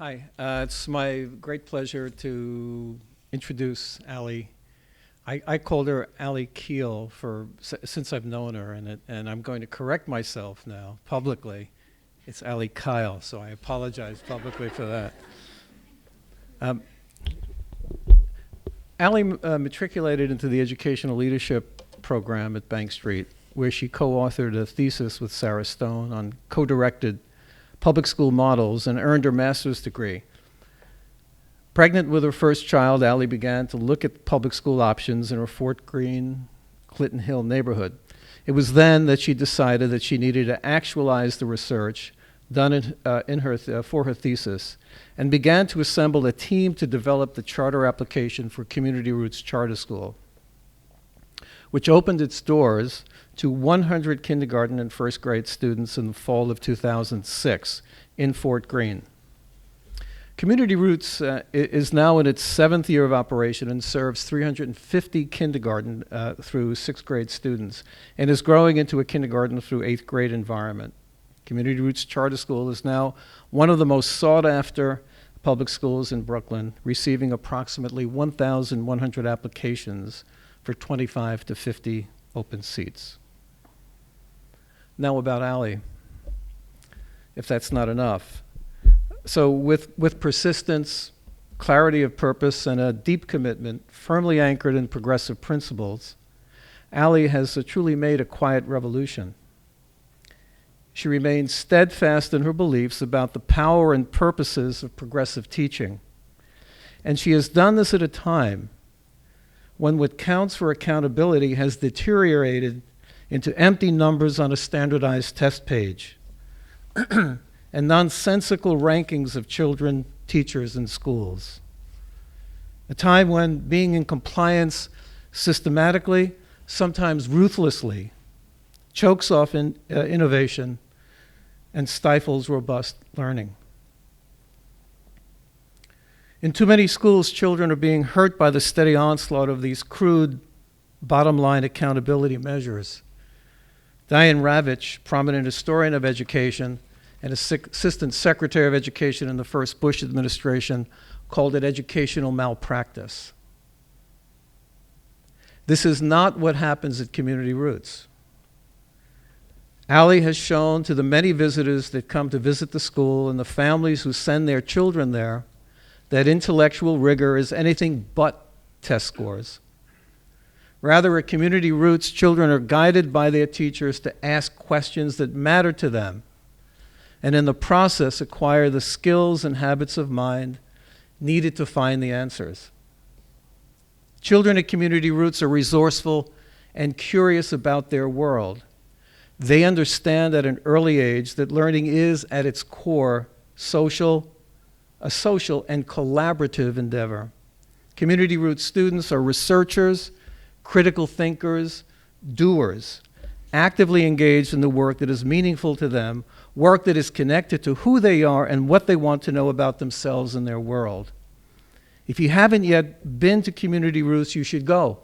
Hi, it's my great pleasure to introduce Allie. I called her Allie Keil since I've known her, and I'm going to correct myself now publicly. It's Allie Keil, so I apologize publicly for that. Um, Allie matriculated into the Educational Leadership program at Bank Street, where she co-authored a thesis with Sarah Stone on co-directed public school models and earned her master's degree. Pregnant with her first child, Allie began to look at public school options in her Fort Greene, Clinton Hill neighborhood. It was then that she decided that she needed to actualize the research done for her thesis and began to assemble a team to develop the charter application for Community Roots Charter School, which opened its doors to 100 kindergarten and first grade students in the fall of 2006 in Fort Greene. Community Roots is now in its 7th year of operation and serves 350 kindergarten through 6th grade students and is growing into a kindergarten through 8th grade environment. Community Roots Charter School is now one of the most sought after public schools in Brooklyn, receiving approximately 1,100 applications for 25 to 50 open seats. Now about Allie, if that's not enough. So with persistence, clarity of purpose, and a deep commitment firmly anchored in progressive principles, Allie has truly made a quiet revolution. She remains steadfast in her beliefs about the power and purposes of progressive teaching. And she has done this at a time when what counts for accountability has deteriorated into empty numbers on a standardized test page and nonsensical rankings of children, teachers, and schools. A time when being in compliance systematically, sometimes ruthlessly, chokes off innovation and stifles robust learning. In too many schools, children are being hurt by the steady onslaught of these crude bottom-line accountability measures. Diane Ravitch, prominent historian of education and assistant secretary of education in the first Bush administration, called it educational malpractice. This is not what happens at Community Roots. Allie has shown to the many visitors that come to visit the school and the families who send their children there that intellectual rigor is anything but test scores. Rather, at Community Roots, children are guided by their teachers to ask questions that matter to them, and in the process acquire the skills and habits of mind needed to find the answers. Children at Community Roots are resourceful and curious about their world. They understand at an early age that learning is, at its core, a social and collaborative endeavor. Community Roots students are researchers, critical thinkers, doers, actively engaged in the work that is meaningful to them, work that is connected to who they are and what they want to know about themselves and their world. If you haven't yet been to Community Roots, you should go.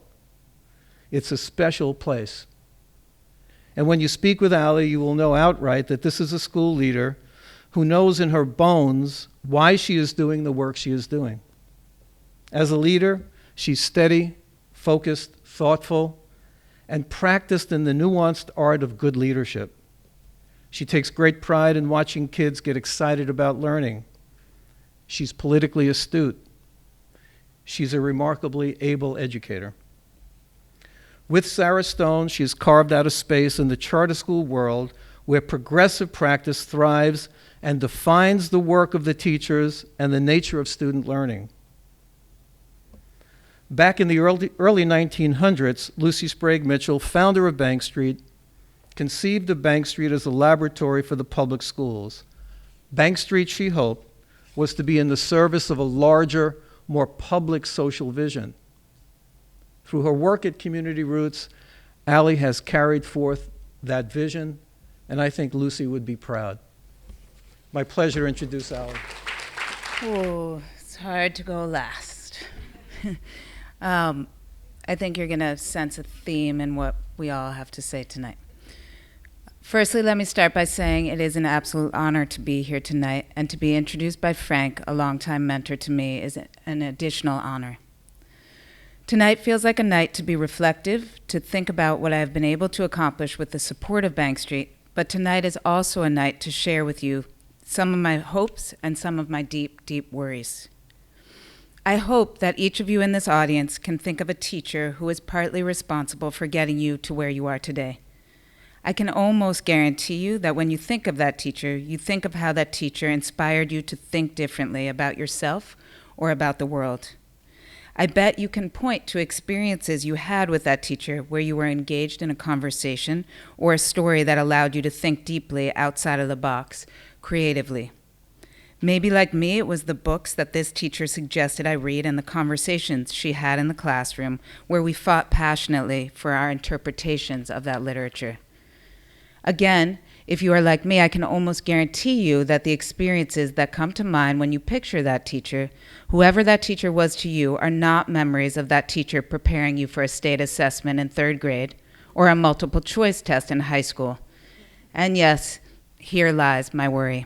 It's a special place. And when you speak with Allie, you will know outright that this is a school leader who knows in her bones why she is doing the work she is doing. As a leader, she's steady, focused, thoughtful, and practiced in the nuanced art of good leadership. She takes great pride in watching kids get excited about learning. She's politically astute. She's a remarkably able educator. With Sarah Stone, she has carved out a space in the charter school world where progressive practice thrives and defines the work of the teachers and the nature of student learning. Back in the early 1900s, Lucy Sprague Mitchell, founder of Bank Street, conceived of Bank Street as a laboratory for the public schools. Bank Street, she hoped, was to be in the service of a larger, more public social vision. Through her work at Community Roots, Allie has carried forth that vision, and I think Lucy would be proud. My pleasure to introduce Allie. Oh, it's hard to go last. I think you're going to sense a theme in what we all have to say tonight. Firstly, let me start by saying it is an absolute honor to be here tonight, and to be introduced by Frank, a longtime mentor to me, is an additional honor. Tonight feels like a night to be reflective, to think about what I have been able to accomplish with the support of Bank Street, but tonight is also a night to share with you some of my hopes and some of my deep, deep worries. I hope that each of you in this audience can think of a teacher who is partly responsible for getting you to where you are today. I can almost guarantee you that when you think of that teacher, you think of how that teacher inspired you to think differently about yourself or about the world. I bet you can point to experiences you had with that teacher where you were engaged in a conversation or a story that allowed you to think deeply outside of the box, creatively. Maybe like me, it was the books that this teacher suggested I read and the conversations she had in the classroom where we fought passionately for our interpretations of that literature. Again, if you are like me, I can almost guarantee you that the experiences that come to mind when you picture that teacher, whoever that teacher was to you, are not memories of that teacher preparing you for a state assessment in 3rd grade or a multiple choice test in high school. And yes, here lies my worry.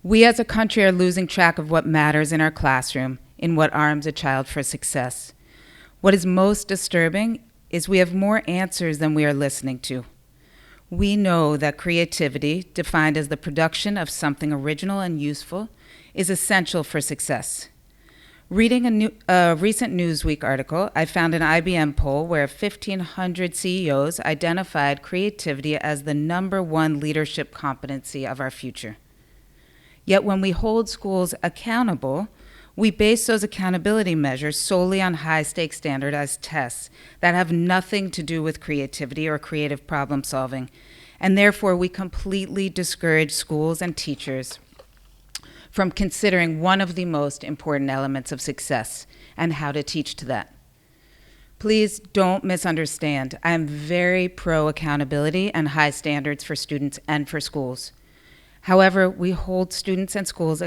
We as a country are losing track of what matters in our classroom, in what arms a child for success. What is most disturbing is we have more answers than we are listening to. We know that creativity, defined as the production of something original and useful, is essential for success. Reading a recent Newsweek article, I found an IBM poll where 1,500 CEOs identified creativity as the #1 leadership competency of our future. Yet when we hold schools accountable, we base those accountability measures solely on high-stakes standardized tests that have nothing to do with creativity or creative problem solving, and therefore we completely discourage schools and teachers from considering one of the most important elements of success and how to teach to that. Please don't misunderstand. I am very pro accountability and high standards for students and for schools. However, how we hold students and schools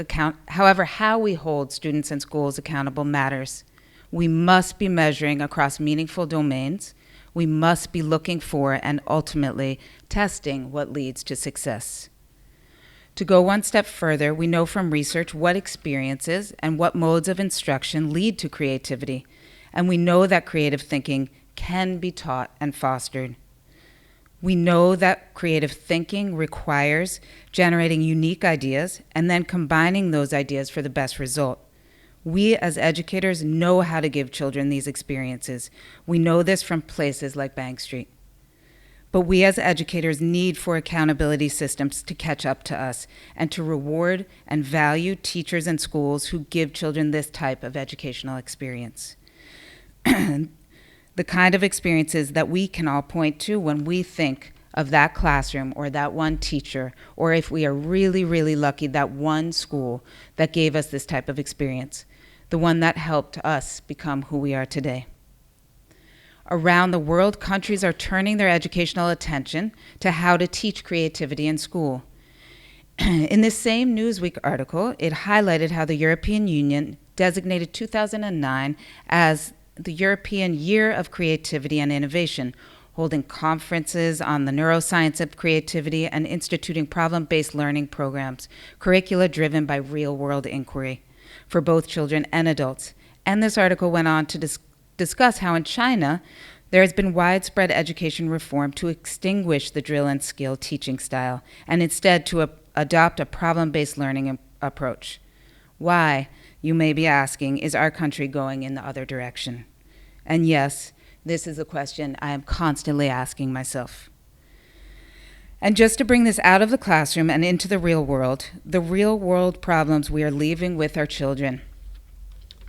accountable matters. We must be measuring across meaningful domains. We must be looking for and ultimately testing what leads to success. To go one step further, we know from research what experiences and what modes of instruction lead to creativity, and we know that creative thinking can be taught and fostered. We know that creative thinking requires generating unique ideas and then combining those ideas for the best result. We as educators know how to give children these experiences. We know this from places like Bank Street. But we as educators need for accountability systems to catch up to us and to reward and value teachers and schools who give children this type of educational experience. The kind of experiences that we can all point to when we think of that classroom or that one teacher, or if we are really, really lucky, that one school that gave us this type of experience, the one that helped us become who we are today. Around the world, countries are turning their educational attention to how to teach creativity in school. In this same Newsweek article, it highlighted how the European Union designated 2009 as the European Year of Creativity and Innovation, holding conferences on the neuroscience of creativity and instituting problem-based learning programs, curricula driven by real-world inquiry for both children and adults. And this article went on to discuss how in China, there has been widespread education reform to extinguish the drill and skill teaching style and instead to adopt a problem-based learning approach. Why, you may be asking, is our country going in the other direction? And yes, this is a question I am constantly asking myself. And just to bring this out of the classroom and into the real world problems we are leaving with our children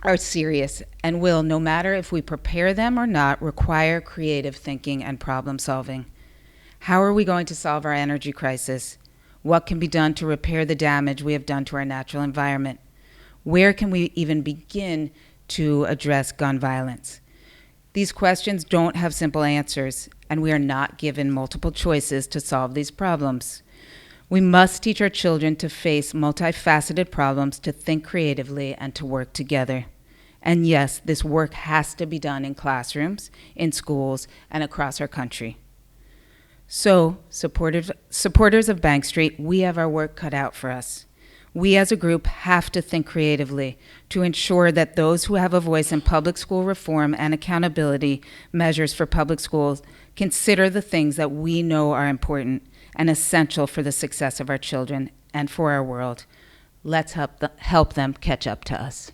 are serious and will, no matter if we prepare them or not, require creative thinking and problem solving. How are we going to solve our energy crisis? What can be done to repair the damage we have done to our natural environment? Where can we even begin to address gun violence? These questions don't have simple answers, and we are not given multiple choices to solve these problems. We must teach our children to face multifaceted problems, to think creatively, and to work together. And yes, this work has to be done in classrooms, in schools, and across our country. So, supporters of Bank Street, we have our work cut out for us. We as a group have to think creatively to ensure that those who have a voice in public school reform and accountability measures for public schools consider the things that we know are important and essential for the success of our children and for our world. Let's help them catch up to us.